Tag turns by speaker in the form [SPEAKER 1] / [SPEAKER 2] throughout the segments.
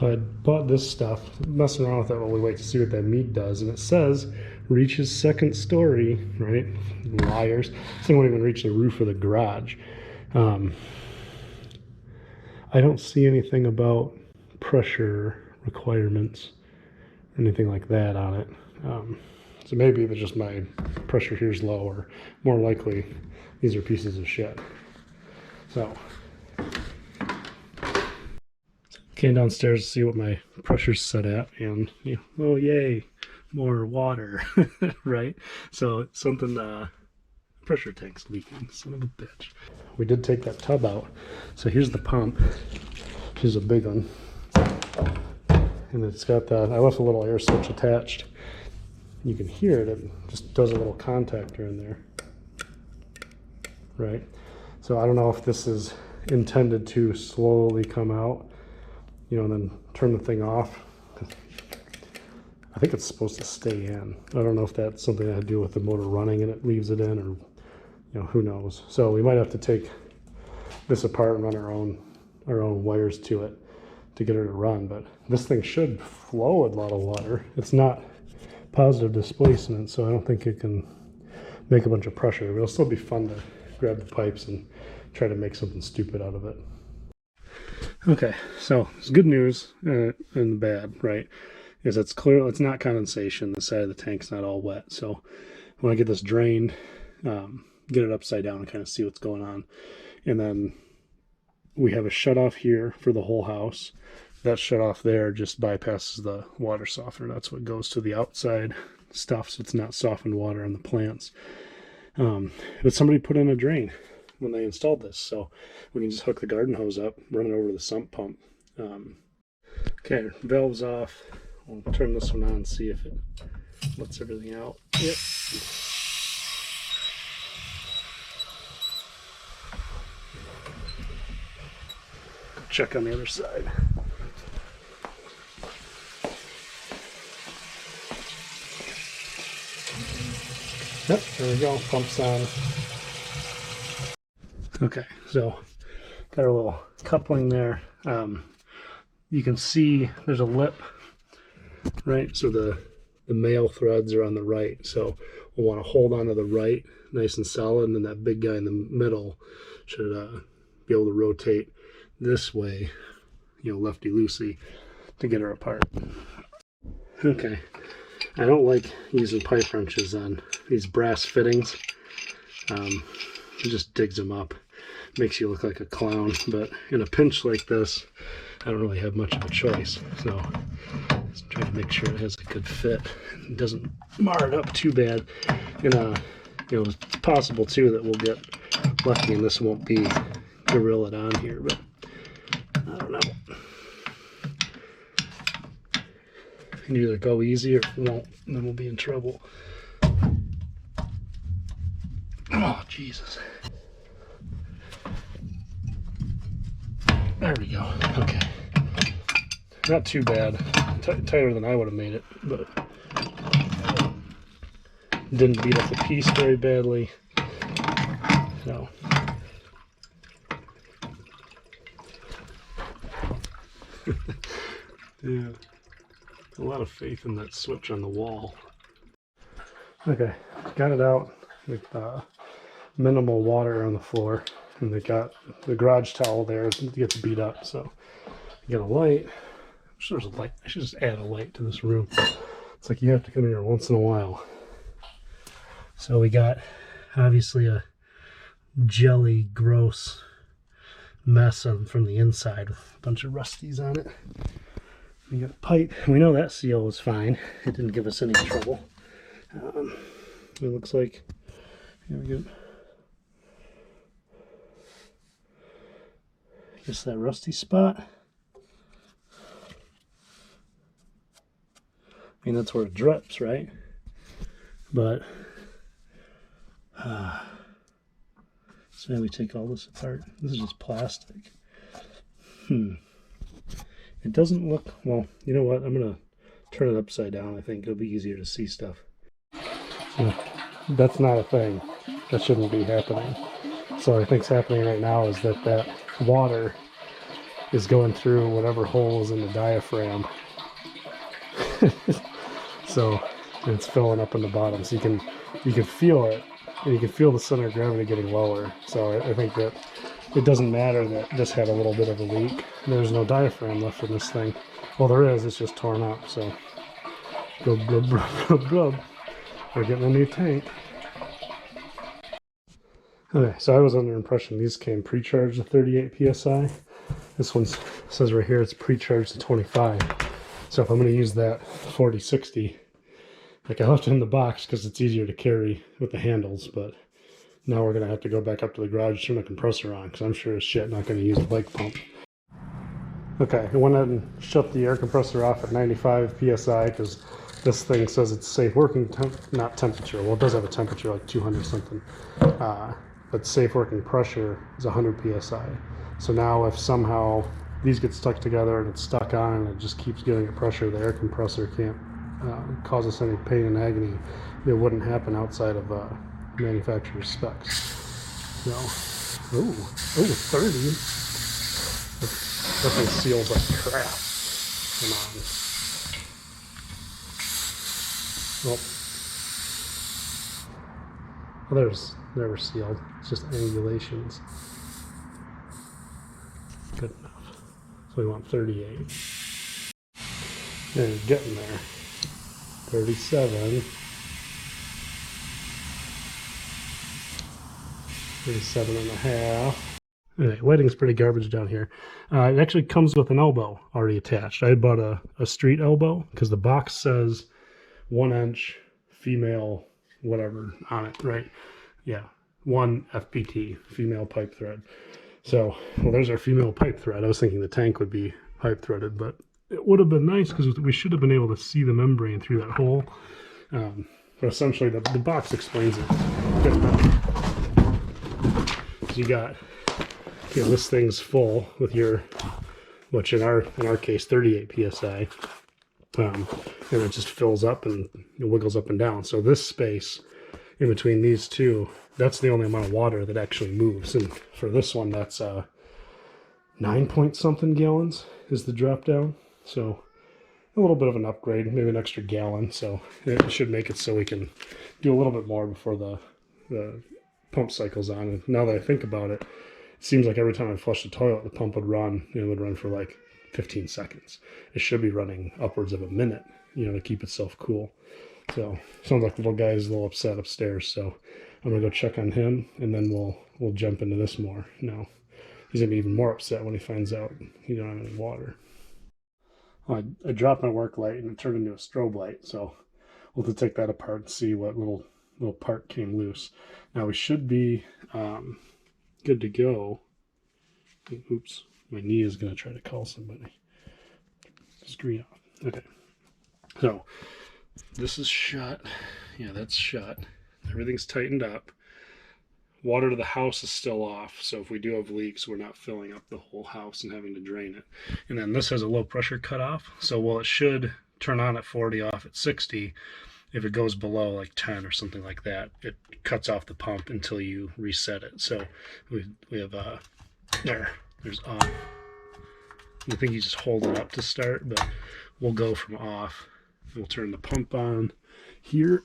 [SPEAKER 1] So I bought this stuff, messing around with it while we wait to see what that meat does, and it says reaches second story, right? Liars. This thing won't even reach the roof of the garage. I don't see anything about pressure requirements or anything like that on it. So maybe it's just my pressure here is low, or more likely these are pieces of shit. So came downstairs to see what my pressure's set at, and oh yay, more water, right? So something, pressure tank's leaking, son of a bitch. We did take that tub out. So here's the pump. Here's a big one. And it's got that, I left a little air switch attached. You can hear it, it just does a little contactor in there, right? So I don't know if this is intended to slowly come out, and then turn the thing off. I think it's supposed to stay in. I don't know if that's something that had to do with the motor running and it leaves it in, or who knows. So we might have to take this apart and run our own wires to it to get her to run. But this thing should flow a lot of water. It's not positive displacement, so I don't think it can make a bunch of pressure. But it'll still be fun to grab the pipes and try to make something stupid out of it. Okay, so it's good news and the bad, right? Is it's clear it's not condensation. The side of the tank's not all wet. So when I get this drained, get it upside down and kind of see what's going on. And then we have a shut off here for the whole house. That shut off there just bypasses the water softener. That's what goes to the outside stuff, so it's not softened water on the plants. But somebody put in a drain when they installed this, so we can just hook the garden hose up, run it over to the sump pump. Okay, valve's off. We'll turn this one on and see if it lets everything out. Yep. Go check on the other side. Yep, there we go, pump's on. Okay, so got a little coupling there. You can see there's a lip, right? So the male threads are on the right. So we'll want to hold on to the right nice and solid, and then that big guy in the middle should be able to rotate this way, lefty-loosey, to get her apart. Okay, I don't like using pipe wrenches on these brass fittings. It just digs them up. Makes you look like a clown, but in a pinch like this, I don't really have much of a choice. So just try to make sure it has a good fit. It doesn't mar it up too bad. And it's possible too that we'll get lucky and this won't be gorilla'd on here, but I don't know. It can either go easy or it won't, and then we'll be in trouble. Oh, Jesus. There we go. Okay. Not too bad. Tighter than I would have made it, but didn't beat up the piece very badly. So. Yeah. A lot of faith in that switch on the wall. Okay. Got it out with minimal water on the floor. And they got the garage towel there. It gets beat up, so you got a light. There's a light. I should just add a light to this room. It's like you have to come here once in a while. So we got obviously a jelly, gross mess from the inside with a bunch of rusties on it. We got a pipe. We know that seal was fine. It didn't give us any trouble. It looks like here we go. Just that rusty spot. I mean, that's where it drips, right? But so now we take all this apart. This is just plastic. It doesn't look, well, you know what? I'm gonna turn it upside down. I think it'll be easier to see stuff. That's not a thing. That shouldn't be happening. So what I think's happening right now is that water is going through whatever hole is in the diaphragm. So it's filling up in the bottom. So you can feel it, and you can feel the center of gravity getting lower. So I think that it doesn't matter that this had a little bit of a leak. There's no diaphragm left in this thing. Well, there is. It's just torn up. So blub, blub, blub, blub, blub. We're getting a new tank. Okay, so I was under the impression these came pre-charged to 38 psi. This one says right here it's pre-charged to 25. So if I'm going to use that 4060, like I left it in the box because it's easier to carry with the handles, but now we're going to have to go back up to the garage, turn the compressor on, because I'm sure as shit not going to use a bike pump. Okay, I went ahead and shut the air compressor off at 95 psi because this thing says it's safe working not temperature. Well, it does have a temperature like 200 something, but safe working pressure is 100 psi. So now if somehow these get stuck together and it's stuck on and it just keeps giving it pressure, the air compressor can't cause us any pain and agony. It wouldn't happen outside of manufacturer's specs. So, ooh, 30. That thing seals like crap. Come on. Well, there's never sealed. It's just angulations. Good enough. So we want 38. And getting there. 37. 37 and a half. Anyway, lighting's pretty garbage down here. It actually comes with an elbow already attached. I bought a street elbow because the box says 1 inch female whatever on it, right? Yeah, 1 FPT, female pipe thread. So, well, there's our female pipe thread. I was thinking the tank would be pipe threaded, but it would have been nice because we should have been able to see the membrane through that hole. But essentially, the box explains it good enough. You got, this thing's full with your, which in our case 38 psi, and it just fills up and it wiggles up and down. So this space in between these two, that's the only amount of water that actually moves. And for this one, that's 9 point something gallons is the drop down. So a little bit of an upgrade, maybe an extra gallon. So it should make it so we can do a little bit more before the pump cycle's on. And now that I think about it, it seems like every time I flush the toilet, the pump would run. It would run for like 15 seconds. It should be running upwards of a minute, to keep itself cool. So sounds like the little guy's a little upset upstairs. So I'm gonna go check on him, and then we'll jump into this more. Now he's gonna be even more upset when he finds out he don't have any water. Well, I dropped my work light and it turned into a strobe light. So we'll have to take that apart and see what little part came loose. Now we should be good to go. Oops, my knee is going to try to call somebody. Screen off. Okay, so this is shut. Yeah, that's shut. Everything's tightened up. Water to the house is still off, so if we do have leaks, we're not filling up the whole house and having to drain it. And then this has a low pressure cutoff, so while it should turn on at 40, off at 60, if it goes below like 10 or something like that, it cuts off the pump until you reset it. So we have there's off. I think you just hold it up to start, but we'll go from off. We'll turn the pump on here.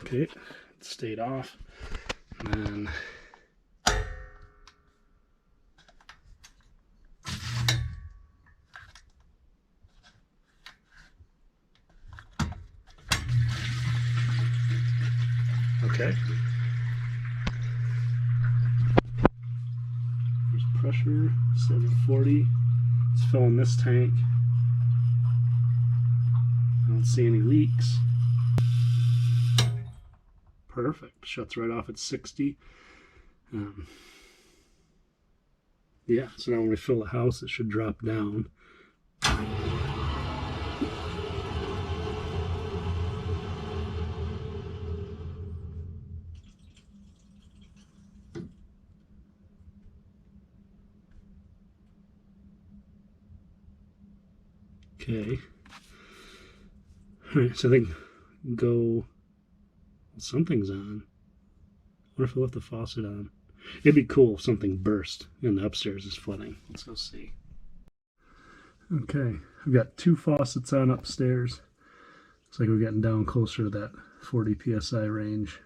[SPEAKER 1] Okay, it stayed off. And then okay. There's pressure, 740. It's filling this tank. I don't see any leaks. Perfect. Shuts right off at 60. Yeah, so now when we fill the house, it should drop down. Okay. Alright, so I think go. Something's on. What if I left the faucet on? It'd be cool if something burst and the upstairs is flooding. Let's go see. Okay, I've got 2 faucets on upstairs. Looks like we're getting down closer to that 40 psi range.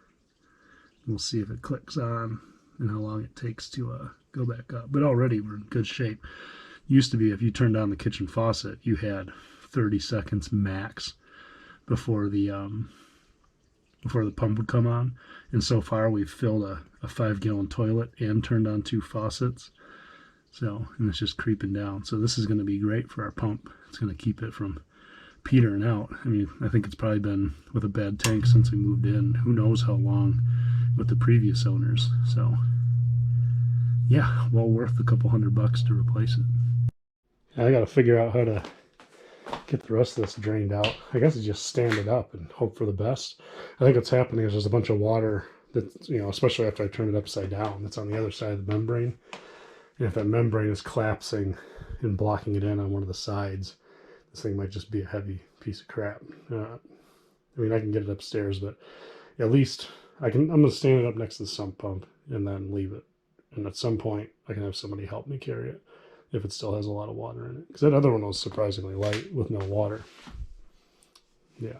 [SPEAKER 1] We'll see if it clicks on and how long it takes to go back up. But already we're in good shape. Used to be if you turned on the kitchen faucet, you had 30 seconds max before the pump would come on. And so far we've filled a 5-gallon toilet and turned on 2 faucets. So, and it's just creeping down. So this is going to be great for our pump. It's going to keep it from petering out. I mean, I think it's probably been with a bad tank since we moved in. Who knows how long with the previous owners. So, yeah, well worth a couple $100 to replace it. I got to figure out how to get the rest of this drained out. I guess it's just stand it up and hope for the best. I think what's happening is there's a bunch of water that, you know, especially after I turn it upside down, that's on the other side of the membrane. And if that membrane is collapsing and blocking it in on one of the sides, this thing might just be a heavy piece of crap. I mean, I can get it upstairs, but at least I'm going to stand it up next to the sump pump and then leave it. And at some point, I can have somebody help me carry it if it still has a lot of water in it. Because that other one was surprisingly light with no water. Yeah.